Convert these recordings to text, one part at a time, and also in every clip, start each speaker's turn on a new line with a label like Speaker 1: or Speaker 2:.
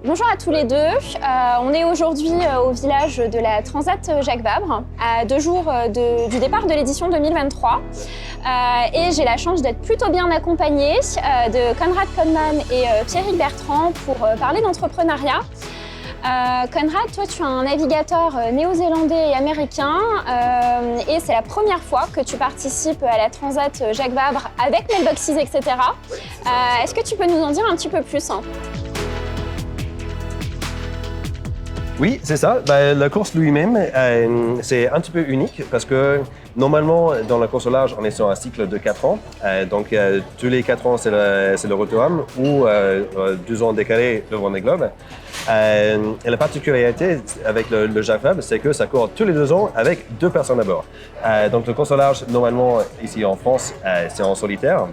Speaker 1: Bonjour à tous les deux. On est aujourd'hui au village de la Transat Jacques Vabre, à 2 jours du départ de l'édition 2023. Et j'ai la chance d'être plutôt bien accompagnée de Conrad Kohnman et Pierrick Bertrand pour parler d'entrepreneuriat. Conrad, toi tu es un navigateur néo-zélandais et américain et c'est la première fois que tu participes à la Transat Jacques Vabre avec Mailboxes, etc. Est-ce que tu peux nous en dire un petit peu plus
Speaker 2: Oui, c'est ça. La course lui-même, c'est un petit peu unique parce que normalement, dans la course au large, on est sur un cycle de 4 ans. Donc, tous les 4 ans, c'est le Rotterdam ou 2 ans décalé, le Vendée Globe. Et la particularité avec le Jacques Vabre, c'est que ça court tous les 2 ans avec 2 personnes à bord. Donc, le course au large, normalement, ici en France, c'est en solitaire.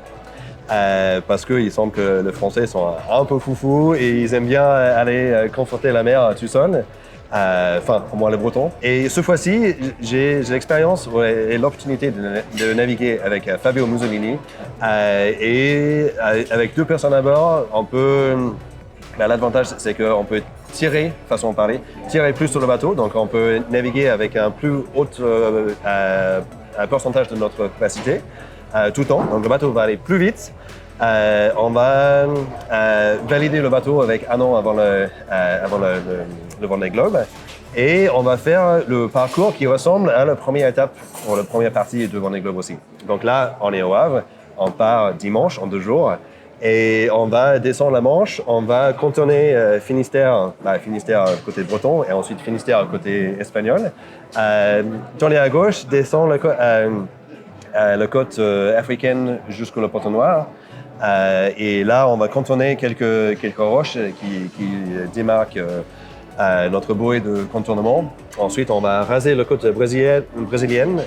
Speaker 2: Parce qu'il semble que les Français sont un peu foufous et ils aiment bien aller confronter la mer tout seul. Enfin, au moins les Bretons. Et cette fois-ci, j'ai l'expérience et l'opportunité de naviguer avec Fabio Mussolini. Et avec 2 personnes à bord, on peut... l'avantage, c'est qu'on peut tirer, façon de parler, tirer plus sur le bateau. Donc, on peut naviguer avec un plus haut un pourcentage de notre capacité. Tout le temps. Donc le bateau va aller plus vite. On va valider le bateau avec 1 an avant le Vendée Globe. Et on va faire le parcours qui ressemble à la première étape pour la première partie du Vendée Globe aussi. Donc là, on est au Havre. On part dimanche en 2 jours. Et on va descendre la Manche. On va contourner Finistère côté breton et ensuite Finistère côté espagnol. Tourner à gauche, descendre la côte africaine jusqu'au Pointe Noire. Et là, on va contourner quelques roches qui démarquent notre bouée de contournement. Ensuite, on va raser la côte brésilienne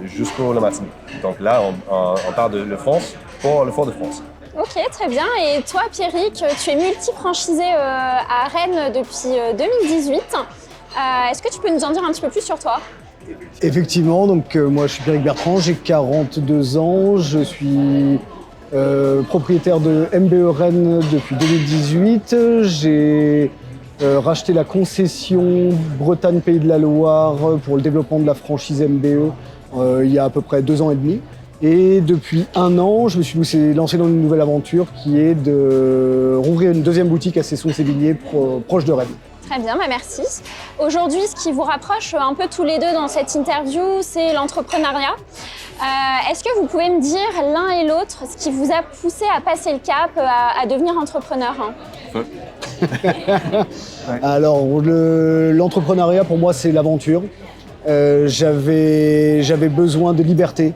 Speaker 2: jusqu'au Martinique. Donc là, on part de France pour le Fort-de-France.
Speaker 1: Ok, très bien. Et toi, Pierrick, tu es multi-franchisé à Rennes depuis 2018. Est-ce que tu peux nous en dire un petit peu plus sur toi ?
Speaker 3: Effectivement, donc moi je suis Pierrick Bertrand, j'ai 42 ans, je suis propriétaire de MBE Rennes depuis 2018. J'ai racheté la concession Bretagne Pays de la Loire pour le développement de la franchise MBE il y a à peu près 2 ans et demi. Et depuis 1 an, je me suis lancé dans une nouvelle aventure qui est de rouvrir une 2e boutique à Cesson-Sévigné proche de Rennes.
Speaker 1: Très bien, merci. Aujourd'hui, ce qui vous rapproche un peu tous les deux dans cette interview, c'est l'entrepreneuriat. Est-ce que vous pouvez me dire l'un et l'autre ce qui vous a poussé à passer le cap, à devenir entrepreneur ?
Speaker 3: Alors, l'entrepreneuriat pour moi, c'est l'aventure. J'avais besoin de liberté.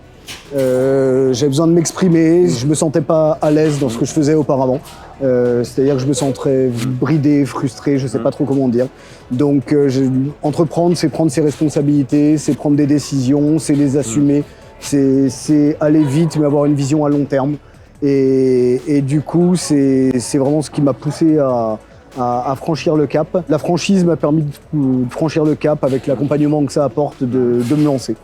Speaker 3: J'avais besoin de m'exprimer, je me sentais pas à l'aise dans ce que je faisais auparavant. C'est-à-dire que je me sentais bridé, frustré, je sais pas trop comment dire. Donc entreprendre, c'est prendre ses responsabilités, c'est prendre des décisions, c'est les assumer, c'est aller vite mais avoir une vision à long terme. Et du coup, c'est vraiment ce qui m'a poussé à franchir le cap. La franchise m'a permis de franchir le cap avec l'accompagnement que ça apporte de me lancer.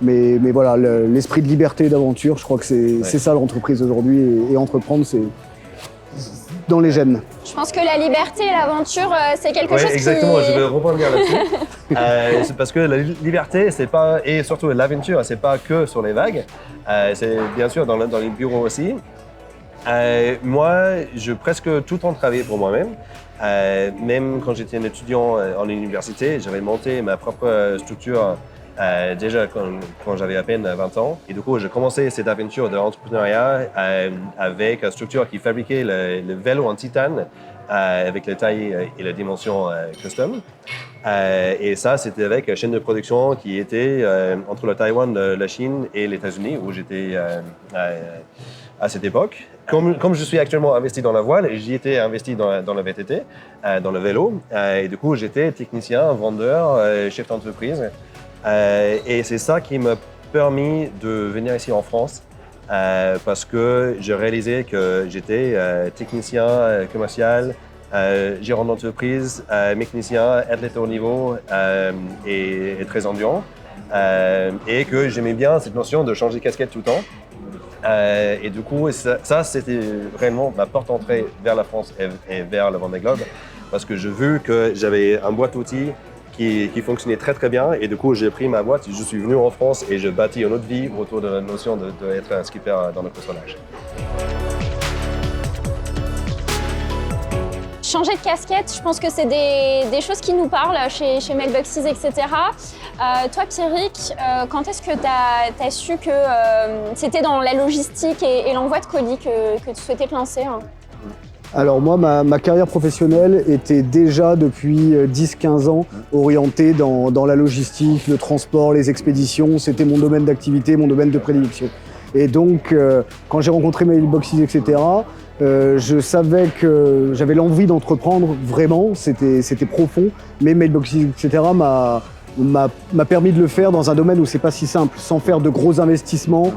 Speaker 3: Mais voilà, l'esprit de liberté et d'aventure, je crois que c'est ça l'entreprise aujourd'hui. Et entreprendre, c'est dans les gènes.
Speaker 1: Je pense que la liberté et l'aventure, c'est quelque chose
Speaker 2: exactement, je vais rebondir là-dessus. C'est parce que la liberté, c'est pas, et surtout l'aventure, c'est pas que sur les vagues. C'est bien sûr dans les bureaux aussi. Moi, je presque tout le temps travaillé pour moi-même. Même quand j'étais un étudiant en université, j'avais monté ma propre structure déjà quand j'avais à peine 20 ans. Et du coup, j'ai commencé cette aventure de l'entrepreneuriat avec une structure qui fabriquait le vélo en titane avec les tailles et les dimensions custom. Et ça, c'était avec une chaîne de production qui était entre le Taïwan, la Chine et les États-Unis, où j'étais à cette époque. Comme je suis actuellement investi dans la voile, j'y étais investi dans le VTT, dans le vélo. Et du coup, j'étais technicien, vendeur, chef d'entreprise. Et c'est ça qui m'a permis de venir ici en France parce que j'ai réalisé que j'étais technicien commercial, gérant d'entreprise, mécanicien, athlète au niveau et très endurant. Et que j'aimais bien cette notion de changer de casquette tout le temps. Et du coup, ça c'était réellement ma porte d'entrée vers la France et vers le Vendée Globe. parce que j'ai vu que j'avais un boîte outils qui fonctionnait très très bien et du coup j'ai pris ma boîte, je suis venu en France et je bâtis une autre vie autour de la notion d'être un skipper dans le course au large.
Speaker 1: Changer de casquette, je pense que c'est des choses qui nous parlent chez Mailboxes, etc. Toi, Pierrick, quand est-ce que tu as su que c'était dans la logistique et l'envoi de colis que tu souhaitais te lancer, hein?
Speaker 3: Alors moi, ma carrière professionnelle était déjà depuis 10-15 ans orientée dans la logistique, le transport, les expéditions. C'était mon domaine d'activité, mon domaine de prédilection. Et donc, quand j'ai rencontré Mailboxes, etc., je savais que j'avais l'envie d'entreprendre vraiment, c'était profond, mais Mailboxes, etc. m'a permis de le faire dans un domaine où c'est pas si simple, sans faire de gros investissements.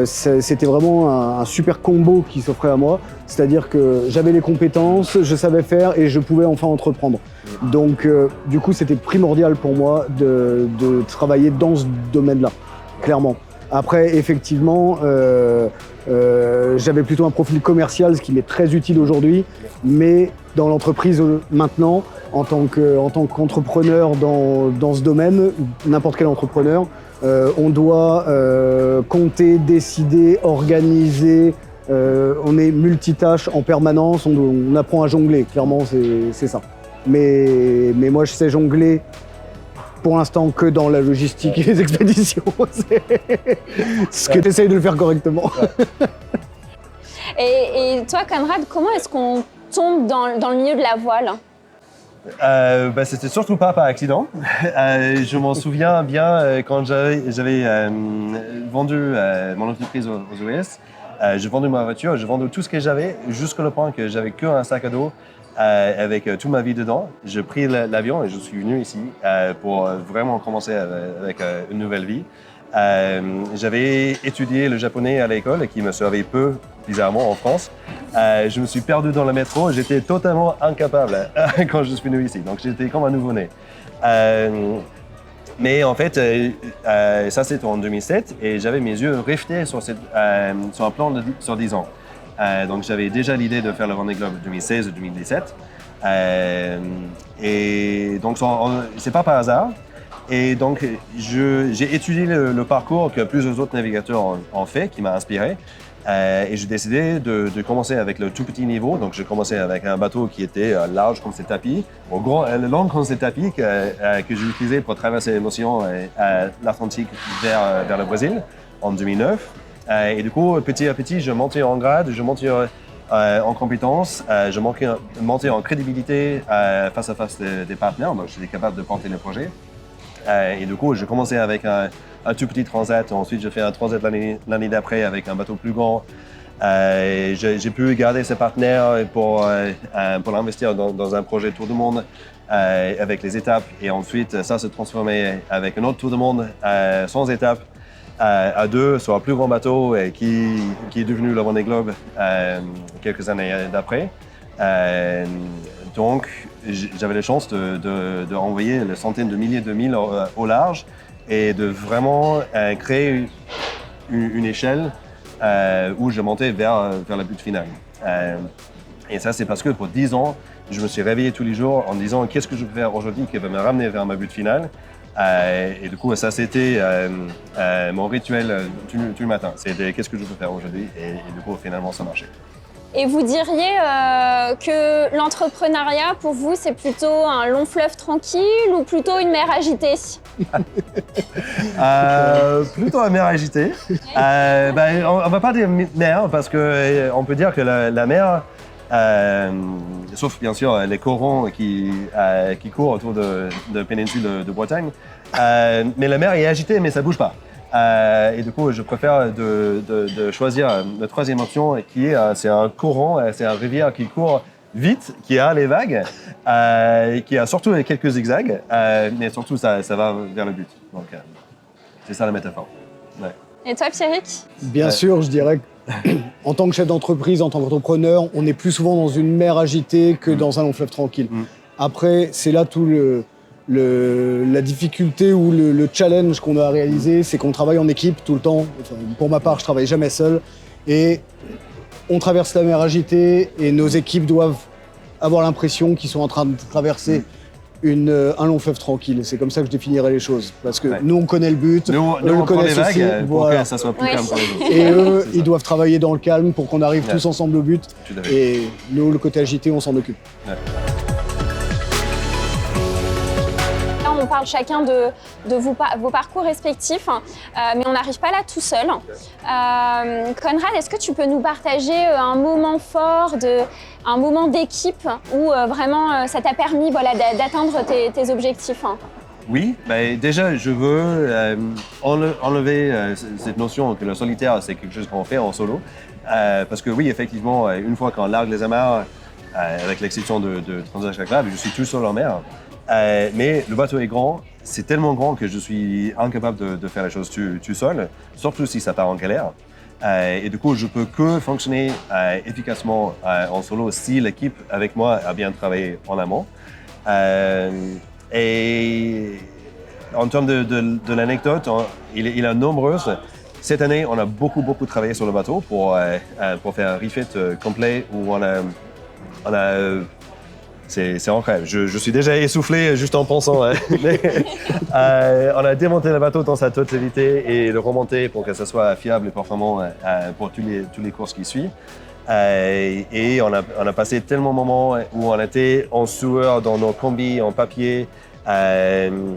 Speaker 3: C'était vraiment un super combo qui s'offrait à moi, c'est-à-dire que j'avais les compétences, je savais faire et je pouvais enfin entreprendre. Donc du coup c'était primordial pour moi de travailler dans ce domaine-là, clairement. Après effectivement j'avais plutôt un profil commercial, ce qui m'est très utile aujourd'hui, mais dans l'entreprise maintenant, en tant qu'entrepreneur dans ce domaine, n'importe quel entrepreneur, on doit compter, décider, organiser, on est multitâche en permanence, on apprend à jongler, clairement c'est ça. Mais moi je sais jongler pour l'instant que dans la logistique et les expéditions, c'est ce que tu essayes de le faire correctement.
Speaker 1: Et toi, Conrad, comment est-ce qu'on tombe dans le milieu de la voile?
Speaker 2: C'était surtout pas par accident. Je m'en souviens bien quand j'avais vendu mon entreprise aux US. J'ai vendu ma voiture, j'ai vendu tout ce que j'avais jusqu'au point que j'avais qu'un sac à dos avec toute ma vie dedans. J'ai pris l'avion et je suis venu ici pour vraiment commencer avec une nouvelle vie. J'avais étudié le japonais à l'école qui me servait peu, bizarrement, en France. Je me suis perdu dans le métro, j'étais totalement incapable quand je suis venu ici, donc j'étais comme un nouveau-né. Mais en fait, ça c'était en 2007 et j'avais mes yeux riftés sur un plan sur 10 ans. Donc j'avais déjà l'idée de faire le Vendée Globe 2016 ou 2017. Et donc c'est pas par hasard. Et donc j'ai étudié le parcours que plusieurs autres navigateurs ont fait, qui m'a inspiré. Et j'ai décidé de commencer avec le tout petit niveau. Donc j'ai commencé avec un bateau qui était large comme ces tapis, long comme ces tapis que j'ai utilisé pour traverser l'océan l'Atlantique vers le Brésil en 2009. Et du coup, petit à petit, je montais en grade, je montais en compétences, je montais en crédibilité face à face des partenaires. Donc j'étais capable de porter le projet. Et du coup, j'ai commencé avec un tout petit transat. Ensuite, j'ai fait un transat l'année d'après avec un bateau plus grand. J'ai pu garder ces partenaires pour l'investir dans un projet Tour du Monde avec les étapes. Et ensuite, ça s'est transformé avec un autre Tour du Monde sans étapes, à deux sur un plus grand bateau qui est devenu le Vendée Globe quelques années d'après. Donc, j'avais la chance de envoyer des centaines de milliers de milles au large et de vraiment créer une échelle où je montais vers la but finale. Et ça, c'est parce que pour 10 ans, je me suis réveillé tous les jours en disant qu'est-ce que je peux faire aujourd'hui qui va me ramener vers ma but finale. Et du coup, ça, c'était mon rituel tout le matin. C'était qu'est-ce que je peux faire aujourd'hui et du coup, finalement, ça marchait.
Speaker 1: Et vous diriez que l'entrepreneuriat, pour vous, c'est plutôt un long fleuve tranquille ou plutôt une mer agitée?
Speaker 2: Plutôt une mer agitée. On ne va pas dire mer parce qu'on peut dire que la mer, sauf bien sûr les courants qui courent autour de la péninsule de Bretagne, mais la mer est agitée mais ça ne bouge pas. Et du coup, je préfère de choisir la troisième option qui est, c'est un courant, c'est une rivière qui court vite, qui a les vagues, qui a surtout quelques zigzags, mais surtout ça va vers le but. Donc, c'est ça la métaphore. Ouais.
Speaker 1: Et toi, Pierrick?
Speaker 3: Bien sûr, je dirais qu'en tant que chef d'entreprise, en tant qu'entrepreneur, on est plus souvent dans une mer agitée que dans un long fleuve tranquille. Après, c'est là tout la difficulté ou le challenge qu'on a à réaliser, c'est qu'on travaille en équipe tout le temps. Enfin, pour ma part, je travaille jamais seul. Et on traverse la mer agitée et nos équipes doivent avoir l'impression qu'ils sont en train de traverser un long fleuve tranquille. C'est comme ça que je définirais les choses. Parce que nous, on connaît le but,
Speaker 2: Nous,
Speaker 3: eux
Speaker 2: on
Speaker 3: le
Speaker 2: prend les
Speaker 3: connaissent aussi.
Speaker 2: vagues pour
Speaker 3: Voilà.
Speaker 2: que ça soit plus calme pour les autres.
Speaker 3: Et eux,
Speaker 2: C'est ça.
Speaker 3: ils doivent travailler dans le calme pour qu'on arrive tous ensemble au but.
Speaker 2: Tout à fait.
Speaker 3: Et nous, le côté agité, on s'en occupe.
Speaker 2: Ouais.
Speaker 1: Là, on parle chacun de vos parcours respectifs, mais on n'arrive pas là tout seul. Conrad, est-ce que tu peux nous partager un moment fort, un moment d'équipe où vraiment ça t'a permis d'atteindre tes objectifs?
Speaker 2: Oui, déjà, je veux enlever cette notion que le solitaire, c'est quelque chose qu'on fait en solo. Parce que oui, effectivement, une fois qu'on largue les amarres, avec l'exception de Transat Jacques Vabre, je suis tout seul en mer. Mais le bateau est grand, c'est tellement grand que je suis incapable de faire les choses tout seul, surtout si ça part en galère. Et du coup, je peux que fonctionner efficacement en solo si l'équipe avec moi a bien travaillé en amont. Et en termes de l'anecdote, il est nombreuses. Cette année, on a beaucoup travaillé sur le bateau pour faire un refit complet où on a c'est incroyable. Je suis déjà essoufflé juste en pensant. Mais, on a démonté le bateau dans sa totalité et le remonté pour que ça soit fiable et performant pour tous les courses qui suivent. Et on a passé tellement de moments où on était en sueur dans nos combis en papier. On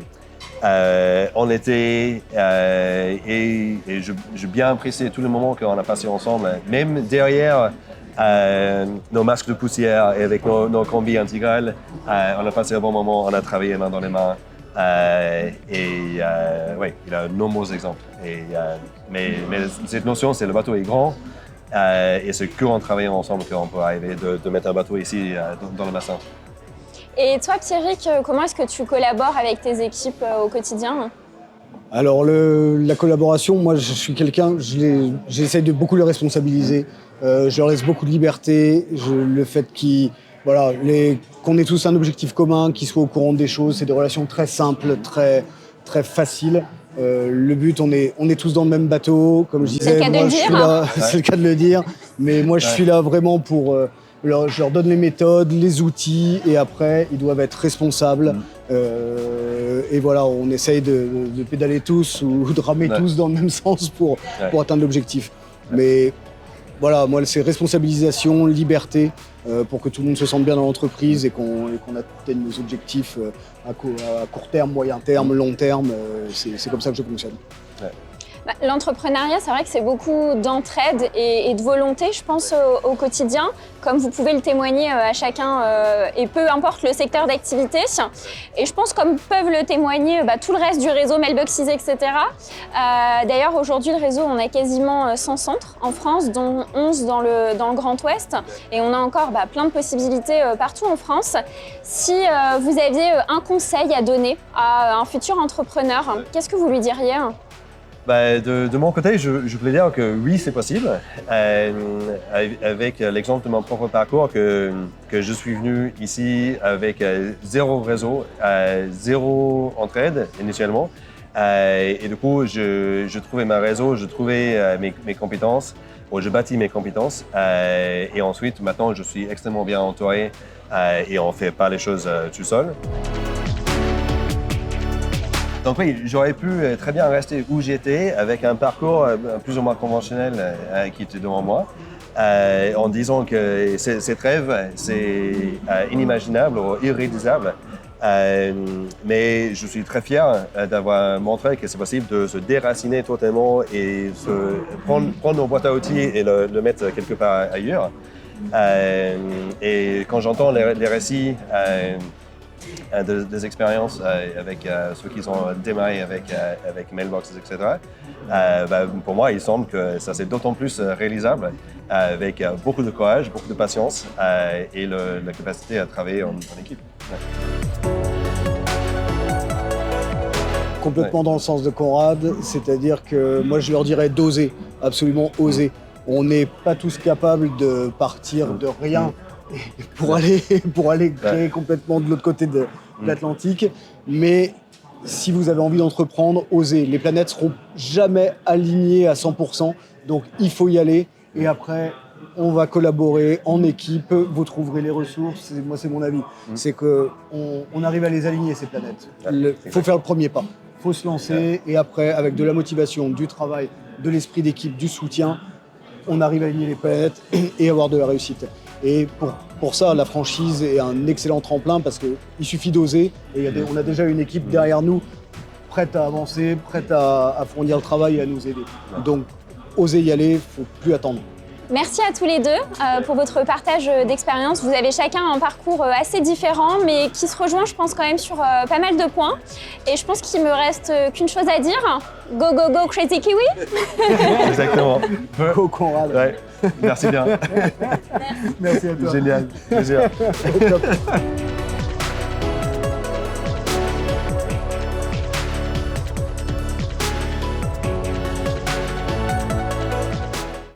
Speaker 2: était et j'ai bien apprécié tous les moments qu'on a passés ensemble, même derrière nos masques de poussière et avec nos combis intégrales. On a passé un bon moment, on a travaillé main dans les mains. Oui, il a de nombreux exemples. Mais cette notion, c'est le bateau est grand et c'est qu'en travaillant ensemble qu'on peut arriver de mettre un bateau ici dans le bassin.
Speaker 1: Et toi, Pierrick, comment est-ce que tu collabores avec tes équipes au quotidien?
Speaker 3: Alors, la collaboration, moi, je suis quelqu'un, j'essaie de beaucoup les responsabiliser. Je leur laisse beaucoup de liberté. Le fait qu'on ait tous un objectif commun, qu'ils soient au courant des choses, c'est des relations très simples, très, très faciles. Le but, on est tous dans le même bateau. Comme je disais, moi, je suis là, c'est le cas de le dire. Mais moi, je suis là vraiment pour... je leur donne les méthodes, les outils, et après, ils doivent être responsables. Et voilà, on essaye de pédaler tous ou de ramer tous dans le même sens pour atteindre l'objectif. Mais voilà, moi, c'est responsabilisation, liberté, pour que tout le monde se sente bien dans l'entreprise et qu'on atteigne nos objectifs à court terme, moyen terme, long terme. C'est comme ça que je fonctionne.
Speaker 1: L'entrepreneuriat, c'est vrai que c'est beaucoup d'entraide et de volonté, je pense, au quotidien, comme vous pouvez le témoigner à chacun, et peu importe le secteur d'activité. Et je pense, comme peuvent le témoigner tout le reste du réseau Mailboxes, etc. D'ailleurs, aujourd'hui, le réseau, on a quasiment 100 centres en France, dont 11 dans le Grand Ouest. Et on a encore plein de possibilités partout en France. Si vous aviez un conseil à donner à un futur entrepreneur, qu'est-ce que vous lui diriez ?
Speaker 2: De mon côté, je voulais dire que oui, c'est possible. Avec l'exemple de mon propre parcours, que je suis venu ici avec zéro réseau, zéro entraide initialement. Et du coup, je trouvais mon réseau, je trouvais mes compétences, je bâtis mes compétences. Et ensuite, maintenant, je suis extrêmement bien entouré et on ne fait pas les choses tout seul. Donc oui, j'aurais pu très bien rester où j'étais avec un parcours plus ou moins conventionnel qui était devant moi, en disant que cette rêve, c'est inimaginable ou irréalisable. Mais je suis très fier d'avoir montré que c'est possible de se déraciner totalement et prendre nos boîtes à outils et le mettre quelque part ailleurs. Et quand j'entends les récits des expériences avec ceux qui ont démarré avec Mailboxes, etc. Pour moi, il semble que ça c'est d'autant plus réalisable avec beaucoup de courage, beaucoup de patience et la capacité à travailler en équipe. Ouais.
Speaker 3: Complètement dans le sens de Conrad, c'est-à-dire que moi je leur dirais d'oser, absolument oser. On n'est pas tous capables de partir de rien pour aller créer complètement de l'autre côté de l'Atlantique. Mais si vous avez envie d'entreprendre, osez. Les planètes seront jamais alignées à 100%, donc il faut y aller. Et après, on va collaborer en équipe, vous trouverez les ressources, moi c'est mon avis, c'est qu'on arrive à les aligner ces planètes. Il faut faire le premier pas, il faut se lancer et après avec de la motivation, du travail, de l'esprit d'équipe, du soutien, on arrive à aligner les planètes et avoir de la réussite. Et pour ça, la franchise est un excellent tremplin parce qu'il suffit d'oser et on a déjà une équipe derrière nous prête à avancer, prête à fournir le travail et à nous aider. Donc osez y aller, il ne faut plus attendre.
Speaker 1: Merci à tous les deux pour votre partage d'expérience. Vous avez chacun un parcours assez différent, mais qui se rejoint, je pense, quand même sur pas mal de points. Et je pense qu'il me reste qu'une chose à dire. Go, go, go, Crazy Kiwi!
Speaker 2: Exactement.
Speaker 3: Go Conrad.
Speaker 2: Ouais. Merci bien.
Speaker 3: Merci à toi.
Speaker 2: Génial. Plaisir.
Speaker 3: Top.